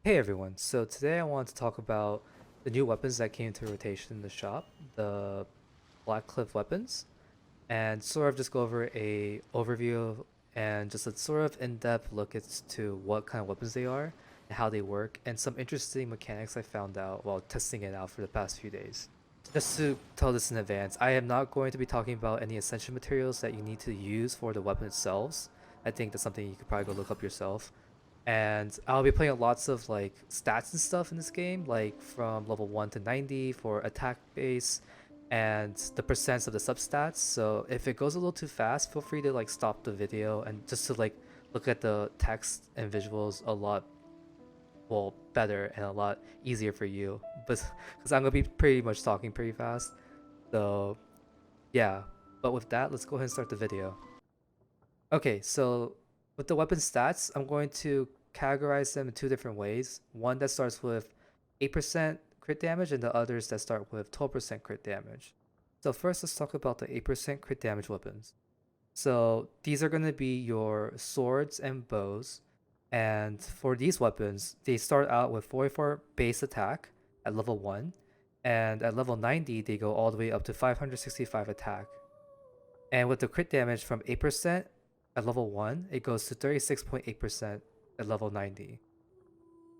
Hey everyone, so today I want to talk about the new weapons that came into rotation in the shop, the Blackcliff Weapons, and sort of just go over a overview and just a sort of in-depth look as to what kind of weapons they are and how they work, and some interesting mechanics I found out while testing it out for the past few days. Just to tell this in advance, I am not going to be talking about any essential materials that you need to use for the weapon itself. I think that's something you could probably go look up yourself, and I'll be playing lots of like stats and stuff in this game, like from level 1 to 90 for attack base and the percents of the substats. So if it goes a little too fast, feel free to like stop the video and just to like look at the text and visuals a lot better and a lot easier for you. But because I'm gonna be pretty much talking pretty fast. So yeah. But with that, let's go ahead and start the video. Okay, so with the weapon stats, I'm going to categorize them in two different ways. One that starts with 8% crit damage and the others that start with 12% crit damage. So first, let's talk about the 8% crit damage weapons. So these are going to be your swords and bows. And for these weapons, they start out with 44 base attack at level 1. And at level 90, they go all the way up to 565 attack. And with the crit damage from 8% at level 1, it goes to 36.8% at level 90.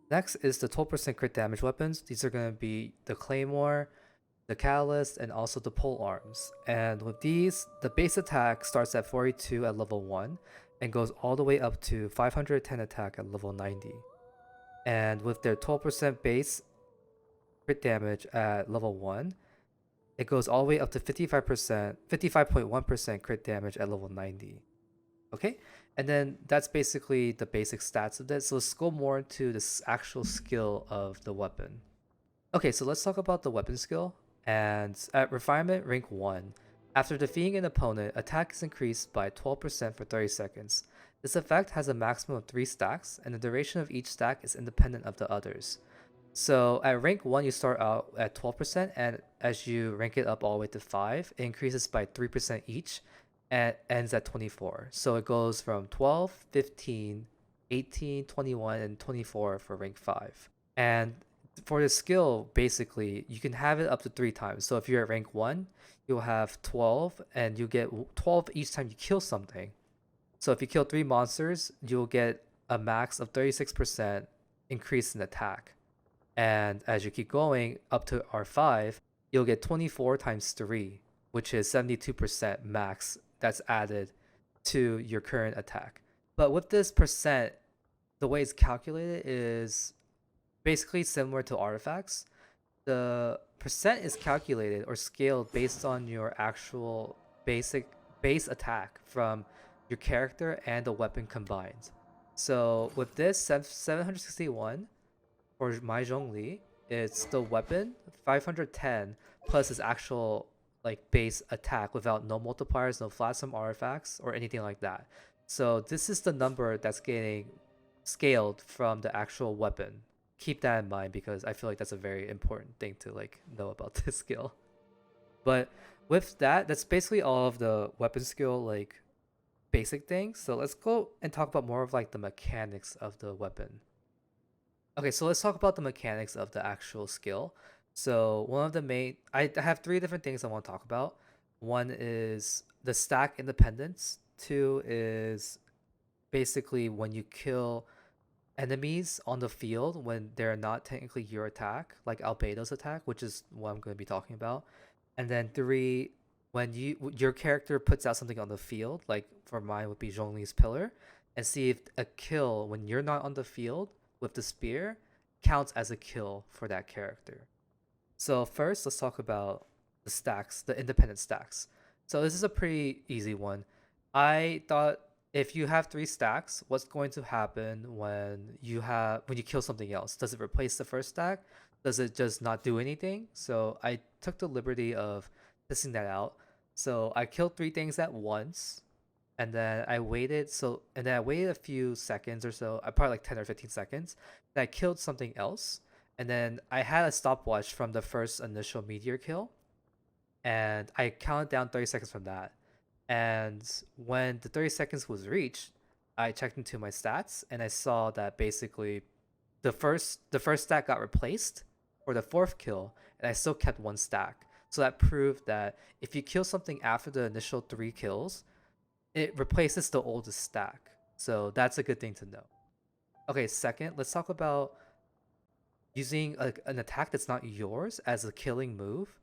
Next is the 12% crit damage weapons. These are going to be the Claymore, the Catalyst, and also the Pole Arms. And with these, the base attack starts at 42 at level 1 and goes all the way up to 510 attack at level 90. And with their 12% base crit damage at level 1, it goes all the way up to 55.1% crit damage at level 90. Okay, and then that's basically the basic stats of this. So let's go more into this actual skill of the weapon. Okay, so let's talk about the weapon skill. And at Refinement Rank 1, after defeating an opponent, attack is increased by 12% for 30 seconds. This effect has a maximum of 3 stacks, and the duration of each stack is independent of the others. So at rank 1, you start out at 12%, and as you rank it up all the way to 5, it increases by 3% each and ends at 24. So it goes from 12, 15, 18, 21, and 24 for rank 5. And for the skill, basically, you can have it up to 3 times. So if you're at rank 1, you'll have 12, and you get 12 each time you kill something. So if you kill 3 monsters, you'll get a max of 36% increase in attack. And as you keep going up to R5, you'll get 24 times 3, which is 72% max that's added to your current attack. But with this percent, the way it's calculated is basically similar to artifacts. The percent is calculated or scaled based on your actual base attack from your character and the weapon combined. So with this 761, for my Zhongli, it's the weapon 510 plus his actual like base attack without no multipliers, no flat sum artifacts, or anything like that. So this is the number that's getting scaled from the actual weapon. Keep that in mind because I feel like that's a very important thing to like know about this skill. But with that, that's basically all of the weapon skill like basic things. So let's go and talk about more of like the mechanics of the weapon. Okay, so let's talk about the mechanics of the actual skill. So one of the main, I have 3 different things I want to talk about. One is the stack independence. 2 is basically when you kill enemies on the field when they're not technically your attack, like Albedo's attack, which is what I'm going to be talking about. And then 3, when your character puts out something on the field, like for mine would be Zhongli's pillar, and see if a kill when you're not on the field with the spear counts as a kill for that character. So first, let's talk about the stacks, the independent stacks. So this is a pretty easy one. I thought if you have 3 stacks, what's going to happen when you kill something else? Does it replace the first stack? Does it just not do anything? So I took the liberty of testing that out. So I killed 3 things at once, and then I waited. I waited a few seconds or so, probably like 10 or 15 seconds. Then I killed something else, and then I had a stopwatch from the first initial meteor kill, and I counted down 30 seconds from that. And when the 30 seconds was reached, I checked into my stats and I saw that basically the first stack got replaced for the fourth kill, and I still kept one stack. So that proved that if you kill something after the initial 3 kills, it replaces the oldest stack. So that's a good thing to know. Okay, second, let's talk about using an attack that's not yours as a killing move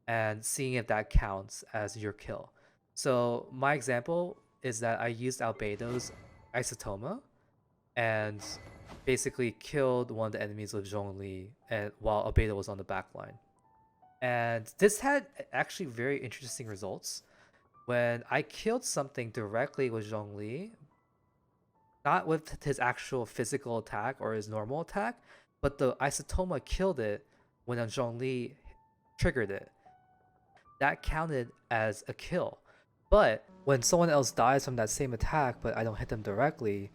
and seeing if that counts as your kill. So my example is that I used Albedo's Isotoma and basically killed one of the enemies with Zhongli and while Albedo was on the back line. And this had actually very interesting results. When I killed something directly with Zhongli, not with his actual physical attack or his normal attack, but the Isotoma killed it when Zhongli triggered it. That counted as a kill. But when someone else dies from that same attack, but I don't hit them directly,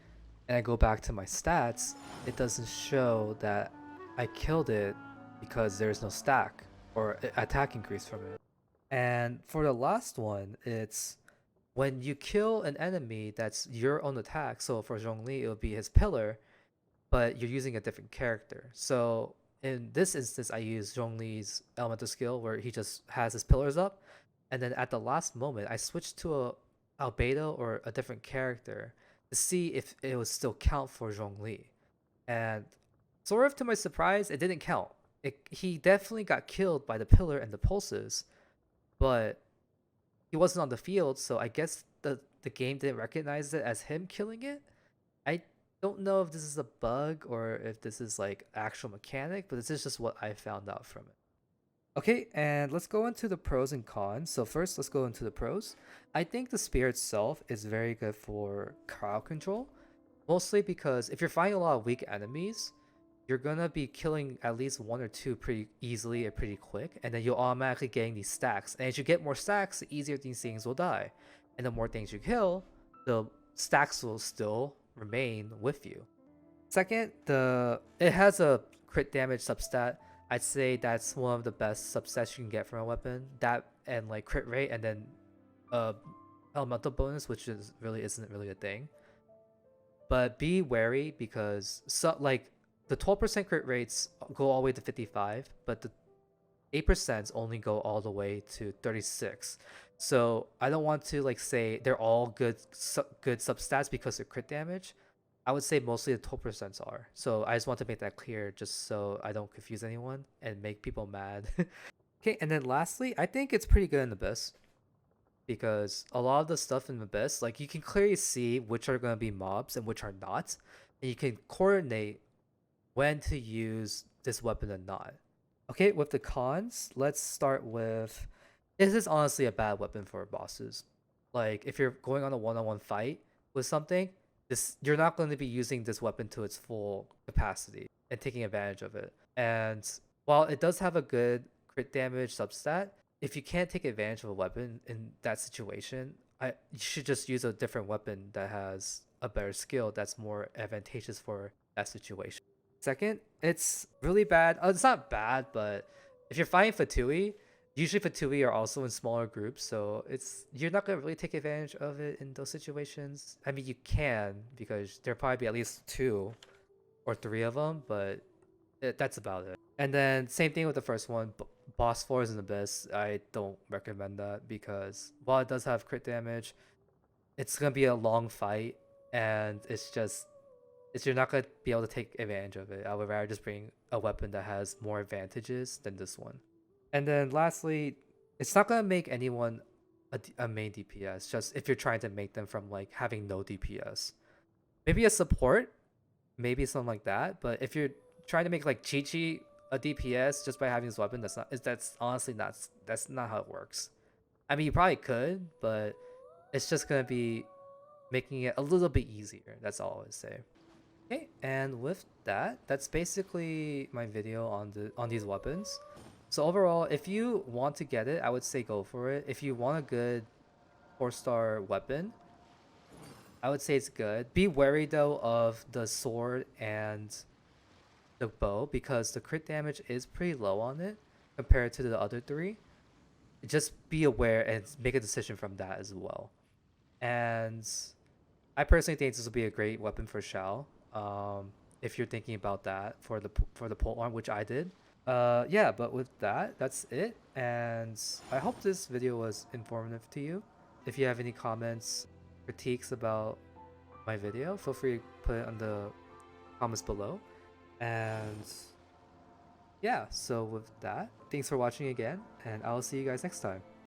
and I go back to my stats, it doesn't show that I killed it because there's no stack or attack increase from it. And for the last one, it's when you kill an enemy that's your own attack. So for Zhongli, it would be his pillar, but you're using a different character. So in this instance, I use Zhongli's elemental skill where he just has his pillars up, and then at the last moment, I switched to a Albedo or a different character to see if it would still count for Zhongli. And sort of to my surprise, it didn't count. He definitely got killed by the pillar and the pulses, but he wasn't on the field, so I guess the game didn't recognize it as him killing it. I don't know if this is a bug or if this is like actual mechanic, but this is just what I found out from it. Okay, and let's go into the pros and cons. So first, let's go into the pros. I think the spear itself is very good for crowd control, mostly because if you're fighting a lot of weak enemies, you're gonna be killing at least one or two pretty easily and pretty quick, and then you'll automatically getting these stacks. And as you get more stacks, the easier these things will die. And the more things you kill, the stacks will still remain with you. Second, it has a crit damage substat. I'd say that's one of the best substats you can get from a weapon. That and like crit rate, and then elemental bonus, which isn't really a thing. But be wary because like the 12% crit rates go all the way to 55, but the 8% only go all the way to 36. So I don't want to like say they're all good substats because of crit damage. I would say mostly the 12% are. So I just want to make that clear just so I don't confuse anyone and make people mad. Okay, and then lastly, I think it's pretty good in Abyss because a lot of the stuff in Abyss, like you can clearly see which are going to be mobs and which are not, and you can coordinate when to use this weapon and not. Okay, with the cons, let's start with this is honestly a bad weapon for bosses. Like if you're going on a one-on-one fight with something, you're not going to be using this weapon to its full capacity and taking advantage of it. And while it does have a good crit damage substat, if you can't take advantage of a weapon in that situation, you should just use a different weapon that has a better skill that's more advantageous for that situation. Second, it's really bad. It's not bad, but if you're fighting Fatui, usually Fatui are also in smaller groups, so you're not gonna really take advantage of it in those situations. I mean, you can because there'll probably be at least 2 or 3 of them, but that's about it. And then same thing with the first one, boss floors in Abyss. I don't recommend that because while it does have crit damage, it's gonna be a long fight, and you're not gonna be able to take advantage of it. I would rather just bring a weapon that has more advantages than this one. And then lastly, it's not gonna make anyone a main DPS. Just if you're trying to make them from like having no DPS, maybe a support, maybe something like that. But if you're trying to make like Chi-Chi a DPS just by having this weapon, that's honestly that's not how it works. I mean, you probably could, but it's just gonna be making it a little bit easier. That's all I would say. Okay, and with that, that's basically my video on these weapons. So overall, if you want to get it, I would say go for it. If you want a good 4-star weapon, I would say it's good. Be wary though of the sword and the bow because the crit damage is pretty low on it compared to the other 3. Just be aware and make a decision from that as well. And I personally think this will be a great weapon for Shao. if you're thinking about that for the pole arm, which I did. Yeah, but with that, that's it. And I hope this video was informative to you. If you have any comments, critiques about my video, feel free to put it on the comments below. And yeah, so with that, thanks for watching again, and I'll see you guys next time.